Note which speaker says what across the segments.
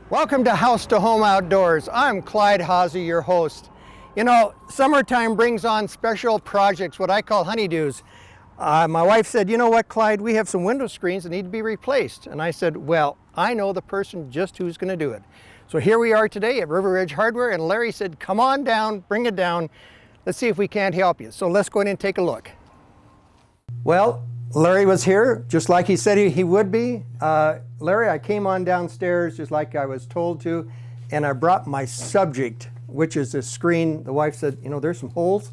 Speaker 1: Welcome to House to Home Outdoors. I'm Clyde Hawsey, your host. You know, summertime brings on special projects, what I call honeydews. My wife said, you know what, Clyde, we have some window screens that need to be replaced. And I said, well, I know the person just who's going to do it. So here we are today at River Ridge Hardware, and Larry said, come on down, bring it down. Let's see if we can't help you. So let's go in and take a look. Well, Larry was here, just like he said he would be. Larry, I came on downstairs just like I was told to, and I brought my subject, which is a screen. The wife said, you know, there's some holes.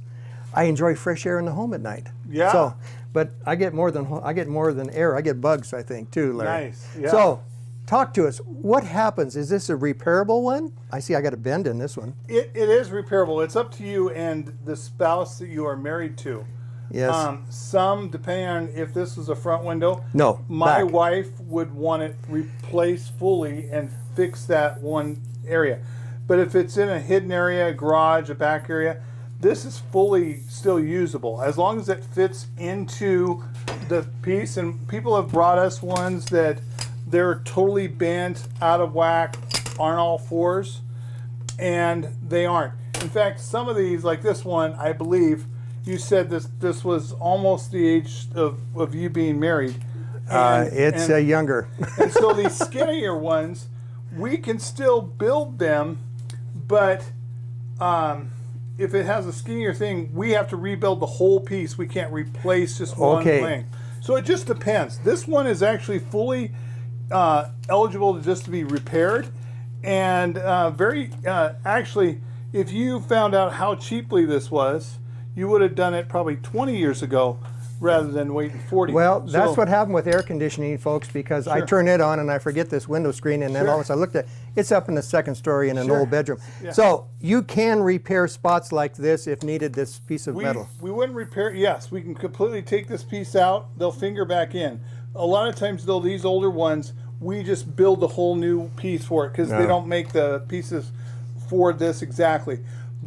Speaker 1: I enjoy fresh air in the home at night. Yeah. So, but I get more than air. I get bugs, I think, too, Larry.
Speaker 2: Nice. Yeah.
Speaker 1: So, talk to us. What happens? Is this a repairable one? I see I got a bend in this one.
Speaker 2: It is repairable. It's up to you and the spouse that you are married to.
Speaker 1: Yes.
Speaker 2: Some, depending on if this was a front window.
Speaker 1: No.
Speaker 2: My wife would want it replaced fully and fix that one area. But if it's in a hidden area, a garage, a back area, this is fully still usable as long as it fits into the piece. And people have brought us ones that they're totally bent, out of whack, aren't all fours, and they aren't. In fact, some of these, like this one, I believe, you said this was almost the age of you being married.
Speaker 1: It's younger.
Speaker 2: And so these skinnier ones, we can still build them, but if it has a skinnier thing, we have to rebuild the whole piece. We can't replace just one thing. So it just depends. This one is actually fully eligible to be repaired, and actually, if you found out how cheaply this was, you would have done it probably 20 years ago rather than waiting 40.
Speaker 1: Well, that's what happened with air conditioning, folks, because I turn it on and I forget this window screen, and then all of a sudden I looked at it. It's up in the second story in an old bedroom. Yeah. So you can repair spots like this if needed, this piece of metal.
Speaker 2: We wouldn't repair, yes, we can completely take this piece out, they'll finger back in. A lot of times, though, these older ones, we just build a whole new piece for it because they don't make the pieces for this exactly.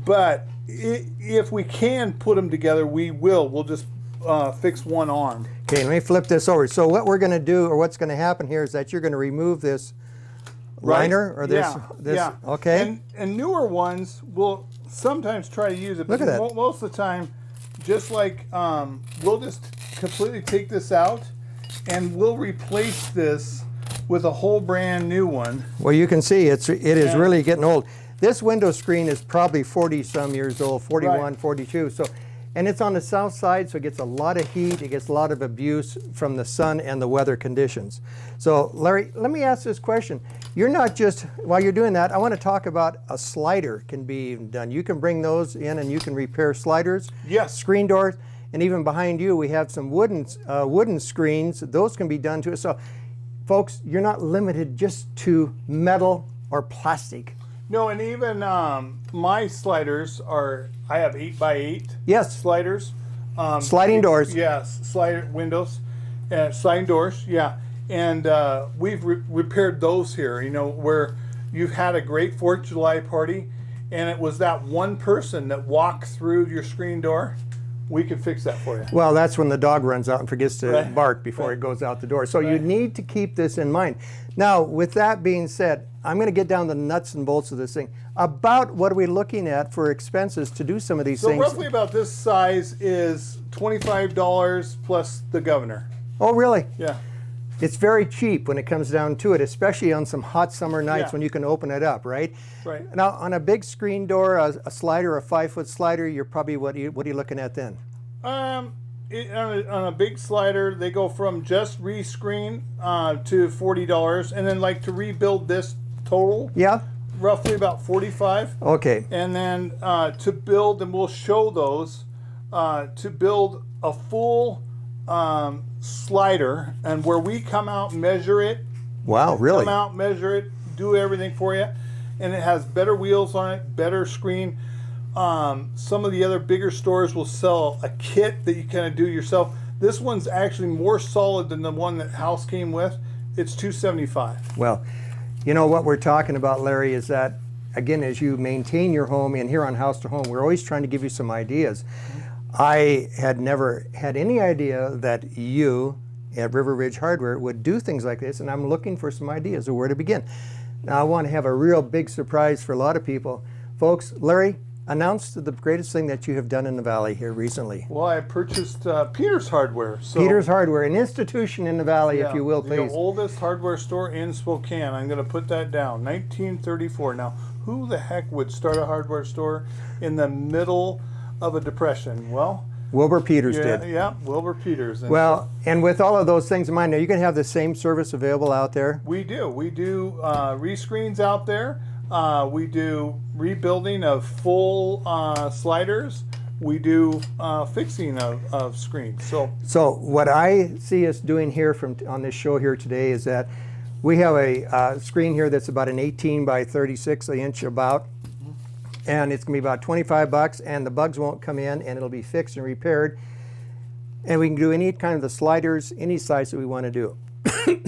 Speaker 2: But if we can put them together, we will. We'll just fix one arm.
Speaker 1: Okay, let me flip this over. So what we're going to do, or what's going to happen here, is that you're going to remove this liner or this. Okay.
Speaker 2: And newer ones will sometimes try to use it.
Speaker 1: Look at that.
Speaker 2: Most of the time, just like we'll just completely take this out, and we'll replace this with a whole brand new one.
Speaker 1: Well, you can see it is really getting old. This window screen is probably 40-some years old, 41, 42. So, and it's on the south side, so it gets a lot of heat. It gets a lot of abuse from the sun and the weather conditions. So, Larry, let me ask this question. You're not just, while you're doing that, I want to talk about a slider can be done. You can bring those in and you can repair sliders.
Speaker 2: Yes.
Speaker 1: Screen doors. And even behind you, we have some wooden screens. Those can be done too. So, folks, you're not limited just to metal or plastic.
Speaker 2: No, and even my sliders are, I have 8x8 sliders.
Speaker 1: Sliding doors.
Speaker 2: Yes, sliding windows, sliding doors, yeah. And we've repaired those here, you know, where you've had a great 4th of July party, and it was that one person that walked through your screen door. We can fix that for you.
Speaker 1: Well, that's when the dog runs out and forgets to bark before it goes out the door. So you need to keep this in mind. Now, with that being said, I'm going to get down the nuts and bolts of this thing. About what are we looking at for expenses to do some of these things?
Speaker 2: So roughly about this size is $25 plus the governor.
Speaker 1: Oh, really?
Speaker 2: Yeah.
Speaker 1: It's very cheap when it comes down to it, especially on some hot summer nights when you can open it up, right?
Speaker 2: Right.
Speaker 1: Now, on a big screen door, a slider, a 5-foot slider, you're probably, what are you looking at then?
Speaker 2: On a big slider, they go from just rescreen to $40, and then like to rebuild this total. Yeah. Roughly about $45.
Speaker 1: Okay.
Speaker 2: And then to build, and we'll show those, to build a full slider, and where we come out, measure it.
Speaker 1: Wow, really?
Speaker 2: Come out, measure it, do everything for you, and it has better wheels on it, better screen. Some of the other bigger stores will sell a kit that you kind of do yourself. This one's actually more solid than the one that House came with. It's $275.
Speaker 1: Well, you know what we're talking about, Larry, is that, again, as you maintain your home, and here on House to Home, we're always trying to give you some ideas. I had never had any idea that you at River Ridge Hardware would do things like this, and I'm looking for some ideas of where to begin. Now I want to have a real big surprise for a lot of people. Folks, Larry, announce the greatest thing that you have done in the Valley here recently.
Speaker 2: Well, I purchased Peter's Hardware. So,
Speaker 1: Peter's Hardware, an institution in the Valley, if you will, please.
Speaker 2: The oldest hardware store in Spokane. I'm going to put that down. 1934. Now, who the heck would start a hardware store in the middle of a depression? Well,
Speaker 1: Wilbur Peters did.
Speaker 2: Yeah, Wilbur Peters. And
Speaker 1: well, and with all of those things in mind, now you can have the same service available out there.
Speaker 2: we do. We do rescreens out there. We do rebuilding of full sliders. We do fixing of screens.
Speaker 1: So what I see us doing here on this show here today is that we have a screen here that's about an 18 by 36 inch about, and it's gonna be about $25, and the bugs won't come in, and it'll be fixed and repaired, and we can do any kind of the sliders, any size that we want to do.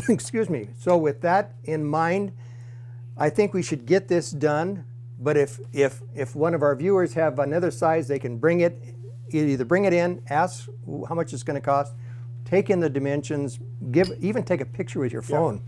Speaker 1: Excuse me. So with that in mind, I think we should get this done. But if one of our viewers have another size, they can bring it, either bring it in, ask how much it's going to cost, take in the dimensions, even take a picture with your phone.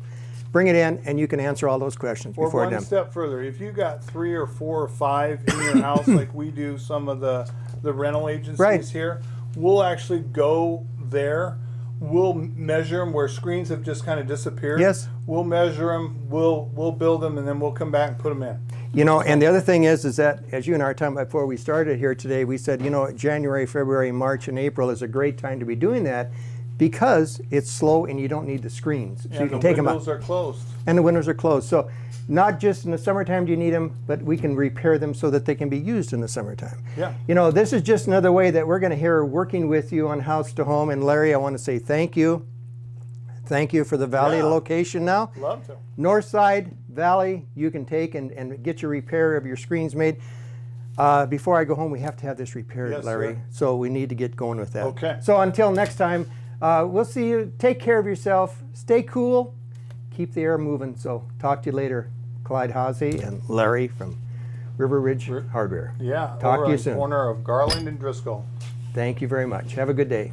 Speaker 1: Bring it in, and you can answer all those questions
Speaker 2: or
Speaker 1: before
Speaker 2: one
Speaker 1: them.
Speaker 2: step further, if you got 3 or 4 or 5 in your house, like we do some of the rental agencies here, we'll actually go there. We'll measure them where screens have just kind of disappeared.
Speaker 1: Yes.
Speaker 2: We'll measure them. We'll build them, and then we'll come back and put them in.
Speaker 1: You know, and the other thing is that, as you and I were talking about before we started here today, we said, you know, January, February, March, and April is a great time to be doing that because it's slow and you don't need the screens. So you can take them out.
Speaker 2: And the windows are closed.
Speaker 1: And the windows are closed. So not just in the summertime do you need them, but we can repair them so that they can be used in the summertime.
Speaker 2: Yeah.
Speaker 1: You know, this is just another way that we're going to hear working with you on House to Home. And Larry, I want to say thank you. Thank you for the Valley location now.
Speaker 2: Love to.
Speaker 1: North side, Valley, you can take and get your repair of your screens made. Before I go home, we have to have this repaired,
Speaker 2: Yes,
Speaker 1: Larry.
Speaker 2: sir.
Speaker 1: So we need to get going with that.
Speaker 2: Okay.
Speaker 1: So until next time, we'll see you. Take care of yourself. Stay cool. Keep the air moving. So talk to you later. Clyde Hosey and Larry from River Ridge Hardware.
Speaker 2: Yeah.
Speaker 1: Talk
Speaker 2: over
Speaker 1: to you
Speaker 2: on the
Speaker 1: soon.
Speaker 2: corner of Garland and Driscoll.
Speaker 1: Thank you very much. Have a good day.